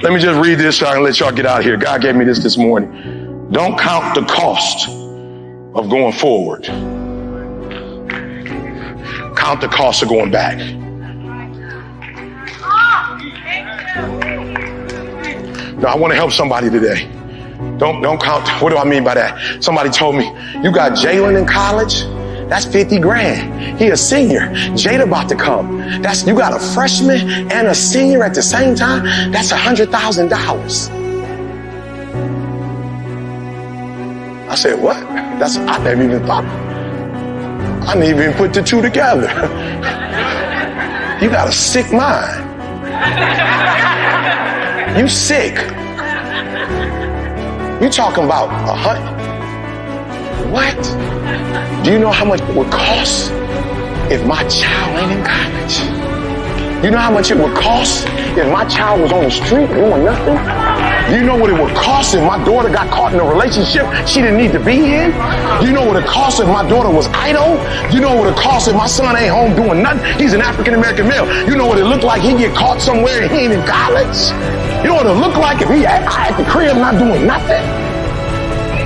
Let me just read this so I can let y'all get out of here. God gave me this morning. Don't count the cost of going forward. Count the cost of going back. Now, I want to help somebody today. Don't count. What do I mean by that? Somebody told me, you got Jalen in college? That's 50 grand. He a senior. Jada about to come. You got a freshman and a senior at the same time? That's $100,000. I said, what? I never even thought. I didn't even put the two together. You got a sick mind. You sick. You talking about what? Do you know how much it would cost if my child ain't in college? You know how much it would cost if my child was on the street doing nothing? Do you know what it would cost if my daughter got caught in a relationship she didn't need to be in? Do you know what it cost if my daughter was idle? Do you know what it cost if my son ain't home doing nothing? He's an African-American male. You know what it looked like he get caught somewhere and he ain't in college? You know what it looked like if he at the crib not doing nothing?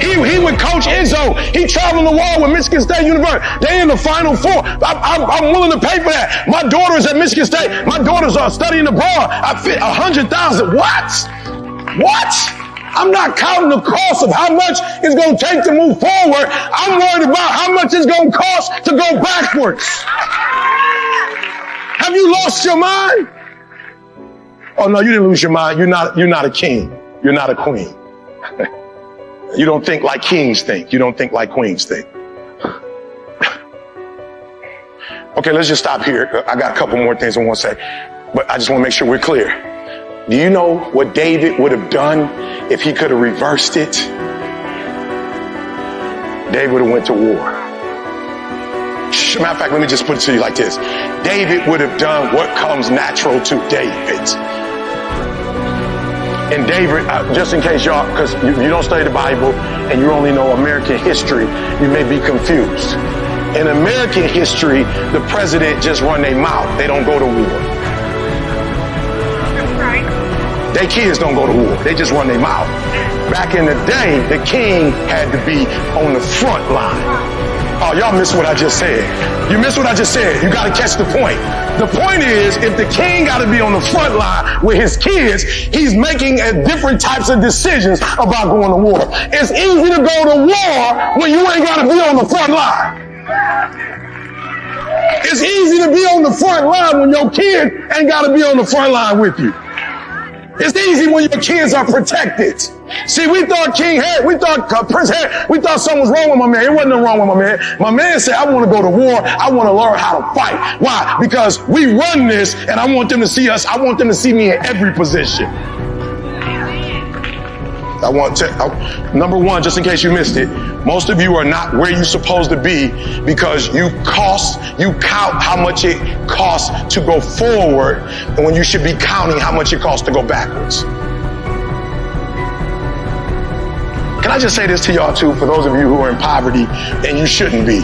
He would coach Izzo. He traveling the world with Michigan State University. They in the Final Four. I'm willing to pay for that. My daughter is at Michigan State. My daughters are studying abroad. I fit 100,000. What? I'm not counting the cost of how much it's going to take to move forward. I'm worried about how much it's going to cost to go backwards. Have you lost your mind? Oh no, you didn't lose your mind. You're not a king. You're not a queen. You don't think like kings think. You don't think like queens think. Okay, let's just stop here. I got a couple more things I want to say, but I just want to make sure we're clear. Do you know what David would have done if he could have reversed it? David would have went to war. Matter of fact, let me just put it to you like this. David would have done what comes natural to David. And David, just in case y'all, because you don't study the Bible and you only know American history, you may be confused. In American history, the president just run their mouth. They don't go to war. Their kids don't go to war. They just run their mouth. Back in the day, the king had to be on the front line. Oh, y'all missed what I just said. You missed what I just said. You got to catch the point. The point is, if the king got to be on the front line with his kids, he's making different types of decisions about going to war. It's easy to go to war when you ain't got to be on the front line. It's easy to be on the front line when your kid ain't got to be on the front line with you. It's easy when your kids are protected. See, we thought Prince Harry, we thought something was wrong with my man. It wasn't nothing wrong with my man. My man said, I want to go to war. I want to learn how to fight. Why? Because we run this and I want them to see us. I want them to see me in every position. Number one, just in case you missed it, most of you are not where you're supposed to be because you count how much it costs to go forward and when you should be counting how much it costs to go backwards. Can I just say this to y'all too, for those of you who are in poverty, and you shouldn't be,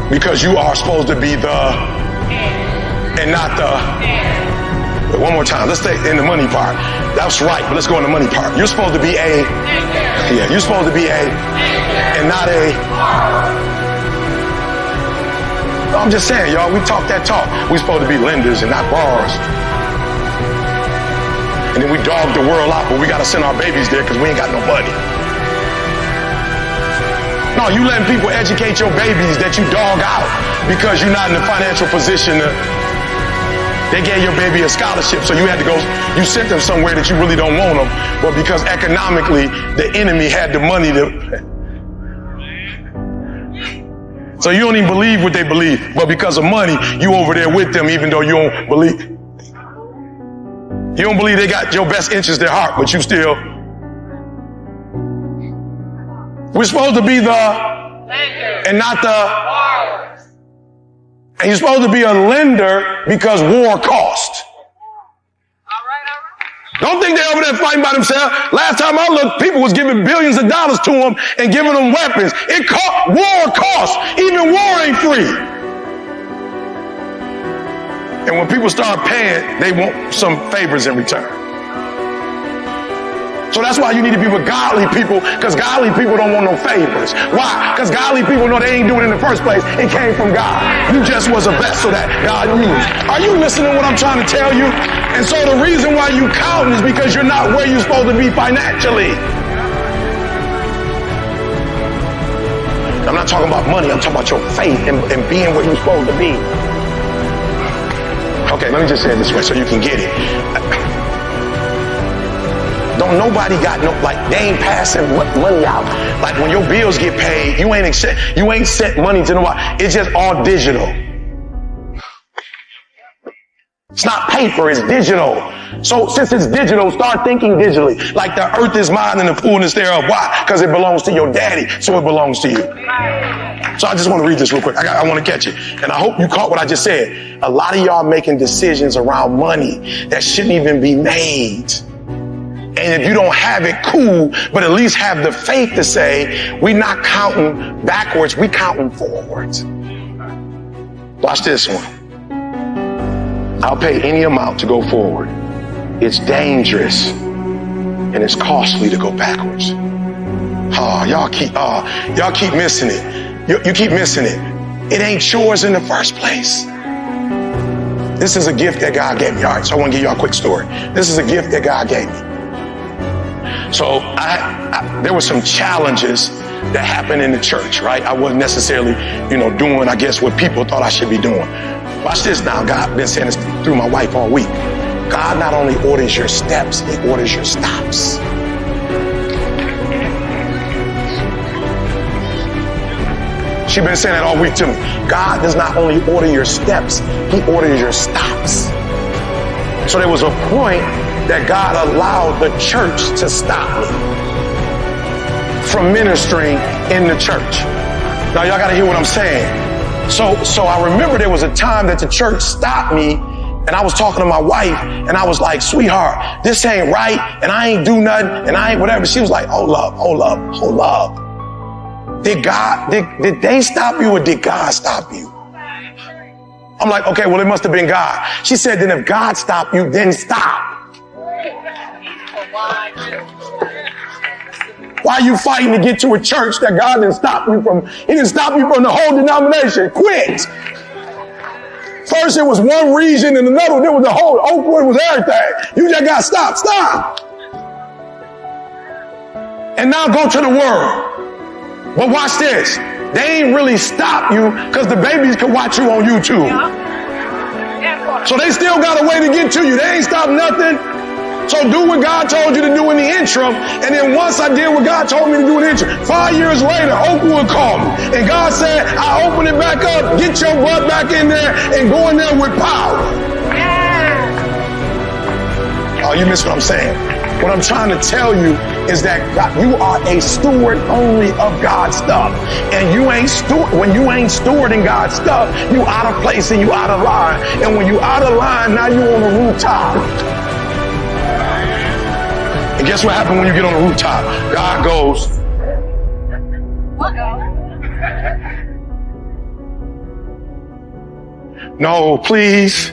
because you are supposed to be the and not the. One more time. Let's stay in the money part. That's right, but let's go in the money part. You're supposed to be you're supposed to be and not a. I'm just saying, y'all, we talk that talk. We're supposed to be lenders and not borrowers. And then we dog the world out, but we got to send our babies there because we ain't got no money. No, you letting people educate your babies that you dog out because you're not in the financial position to. They gave your baby a scholarship, so you had to go, you sent them somewhere that you really don't want them, but because economically the enemy had the money to. So you don't even believe what they believe, but because of money, you over there with them even though you don't believe. You don't believe they got your best interest at heart, but you still. We're supposed to be the and not the. And you're supposed to be a lender because war costs. Don't think they're over there fighting by themselves. Last time I looked, people was giving billions of dollars to them and giving them weapons. War costs. Even war ain't free. And when people start paying, they want some favors in return. So that's why you need to be with godly people, because godly people don't want no favors. Why? Because godly people know they ain't doing it in the first place. It came from God. You just was a vessel that God used. Are you listening to what I'm trying to tell you? And so the reason why you counting is because you're not where you're supposed to be financially. I'm not talking about money. I'm talking about your faith and being where you're supposed to be. Okay, let me just say it this way so you can get it. Don't nobody got no, like, they ain't passing money out. Like when your bills get paid, you ain't sent money to nobody. It's just all digital. It's not paper, it's digital. So since it's digital, start thinking digitally. Like the earth is mine and the fullness thereof. Why? Because it belongs to your daddy, so it belongs to you. So I just want to read this real quick. I want to catch it. And I hope you caught what I just said. A lot of y'all making decisions around money that shouldn't even be made. And if you don't have it, cool, but at least have the faith to say, we're not counting backwards, we counting forwards. Watch this one. I'll pay any amount to go forward. It's dangerous and it's costly to go backwards. Oh, y'all keep missing it. You keep missing it. It ain't yours in the first place. This is a gift that God gave me. All right, so I want to give y'all a quick story. This is a gift that God gave me. So there were some challenges that happened in the church, right? I wasn't necessarily, doing, I guess, what people thought I should be doing. Watch this now. God been saying this through my wife all week. God not only orders your steps, he orders your stops. She's been saying that all week to me. God does not only order your steps, he orders your stops. So there was a point that God allowed the church to stop me from ministering in the church. Now y'all gotta hear what I'm saying. So I remember there was a time that the church stopped me, and I was talking to my wife, and I was like, sweetheart, this ain't right, and I ain't do nothing, and I ain't whatever. She was like, hold up. Did they stop you, or did God stop you? I'm like, okay, well, it must have been God. She said, then if God stopped you, then stop. Why are you fighting to get to a church that God didn't stop you from? He didn't stop you from the whole denomination. Quit. First it was one region and another, then was the whole, Oakwood was everything. You just got to stop. And now go to the world. But watch this. They ain't really stop you because the babies can watch you on YouTube. So they still got a way to get to you. They ain't stopped nothing. So do what God told you to do in the interim. And then once I did what God told me to do in the interim, 5 years later, Oakwood called me. And God said, I open it back up, get your butt back in there and go in there with power. Oh, you missed what I'm saying. What I'm trying to tell you is that God, you are a steward only of God's stuff. And you ain't when you ain't stewarding God's stuff, you out of place and you out of line. And when you out of line, now you on the rooftop. And guess what happened when you get on the rooftop? God goes, no, please,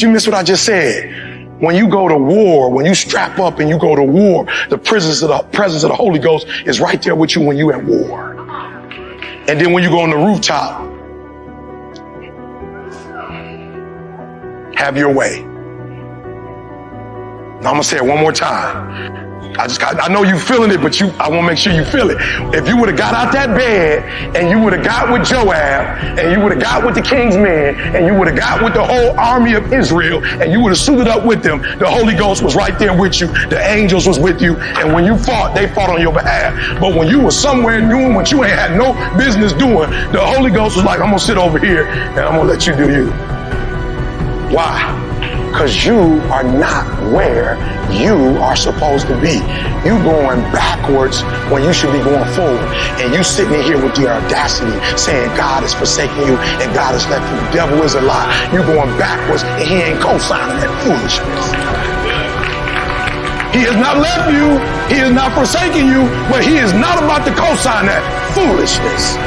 you missed what I just said. When you go to war, when you strap up and you go to war, the presence of the Holy Ghost is right there with you when you at war. And then when you go on the rooftop, have your way. Now I'm gonna say it one more time. I know you feeling it, but I want to make sure you feel it. If you would have got out that bed and you would have got with Joab and you would have got with the king's men and you would have got with the whole army of Israel and you would have suited up with them, the Holy Ghost was right there with you. The angels was with you. And when you fought, they fought on your behalf. But when you were somewhere doing what you ain't had no business doing, the Holy Ghost was like, I'm going to sit over here and I'm going to let you do you. Why? Because you are not where you are supposed to be. You going backwards when you should be going forward. And you sitting in here with the audacity saying God is forsaking you and God has left you. The devil is a lie. You going backwards and he ain't co-signing that foolishness. He has not left you. He is not forsaking you, but he is not about to co-sign that foolishness.